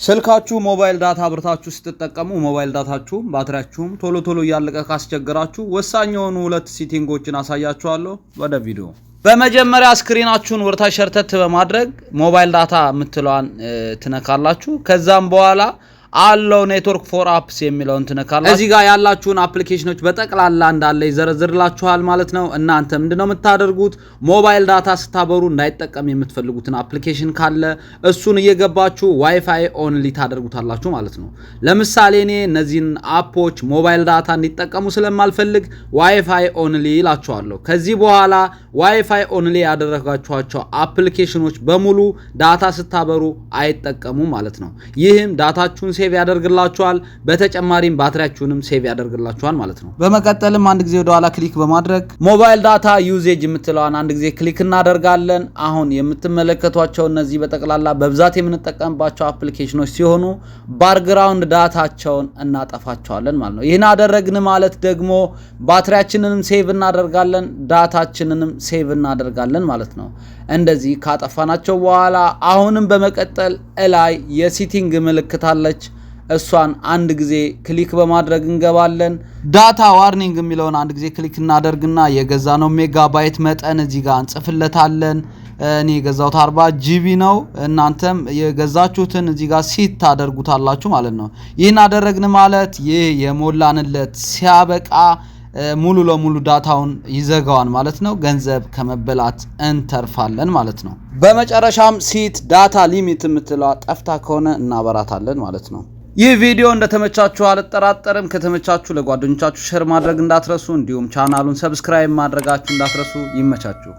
ስልካችሁ ሞባይል ዳታ አብርታችሁ ስትጠቀሙ ሞባይል ዳታችሁ ባትሪያችሁም ቶሎ ያለቀ ካስቸገራችሁ ወሳኝ የሆኑ ሁለት ሴቲንጎችን አሳያችኋለሁ ወደ ቪዲዮ። በመጀመሪያ ስክሪናችሁን ወርታች ሸርተት በማድረግ ሞባይል ዳታ የምትለዋን ትነካላችሁ። ከዛም በኋላ አለው ኔትወርክ ፎር አፕስ የሚለውን ትነካላችሁ። እዚህ ጋር ያላችሁን አፕሊኬሽኖች በጠቅላላ እንዳለ ይዘረዝርላችኋል ማለት ነው። እናንተ ምንድነው የምታደርጉት? ሞባይል ዳታ ስታበሩ እንዳይጠቀም የምትፈልጉትን አፕሊኬሽን ካለ እሱን እየገባችሁ ዋይፋይ ኦንሊ ታደርጉታላችሁ ማለት ነው። ለምሳሌ እኔ እነዚህን አፖች ሞባይል ዳታ እንዲጠቀሙ ስለማልፈልግ ዋይፋይ ኦንሊ ይላችኋለሁ። ከዚህ በኋላ ዋይፋይ ኦንሊ ያደረጋችኋቸው አፕሊኬሽኖች በሙሉ ዳታ ስታበሩ አይጠቀሙም ማለት ነው። ይህም ዳታችሁን ሴቭ ያደርግላችኋል፣ በተጨማሪም ባትሪያችሁንም ሴቭ ያደርግላችኋል ማለት ነው። በመቀጠልም አንድ ጊዜ ወደ ኋላ ክሊክ በማድረግ ሞባይል ዳታ ዩዜጅ የምትለዋን አንድ ጊዜ ክሊክ እናደርጋለን። አሁን የምትመለከቷቸው እነዚህ በጠቅላላ በብዛት የምንጠቀምባቸው አፕሊኬሽኖች ሲሆኑ ባክግራውንድ ዳታቸውን እናጠፋቸዋለን ማለት ነው። ይህን አደረግን ማለት ደግሞ ባትሪያችንንም ሴቭ እናደርጋለን፣ ዳታችንንም ሴቭ እናደርጋለን ማለት ነው። እንደዚህ ካጠፋናቸው በኋላ አሁንም በመቀጠል ላይ የሴቲንግ ምልክት አለች። እሷን አንድ ጊዜ ክሊክ በማድረግ እንገባለን። ዳታ ዋርኒንግ የሚለውን አንድ ጊዜ ክሊክ እናደርግና የገዛነው ሜጋባይት መጠን እዚህ ጋር እንጽፍለታለን። እኔ የገዛሁት 40 ጂቢ ነው። እናንተም የገዛችሁትን እዚህ ጋር ሲት ታደርጉታላችሁ ማለት ነው። ይህን አደረግን ማለት ይህ የሞላንለት ሲያበቃ ሙሉ ለሙሉ ዳታውን ይዘጋዋል ማለት ነው። ገንዘብ ከመበላት እንተርፋለን ማለት ነው። በመጨረሻም ሲት ዳታ ሊሚት የምትለዋ ጠፍታ ከሆነ እናበራታለን ማለት ነው። ይህ ቪዲዮ እንደተመቻችሁ አልጠራጠርም። ከተመቻችሁ ለጓደኞቻችሁ ሼር ማድረግ እንዳትረሱ፣ እንዲሁም ቻናሉን ሰብስክራይብ ማድረጋችሁ እንዳትረሱ። ይመቻችሁ።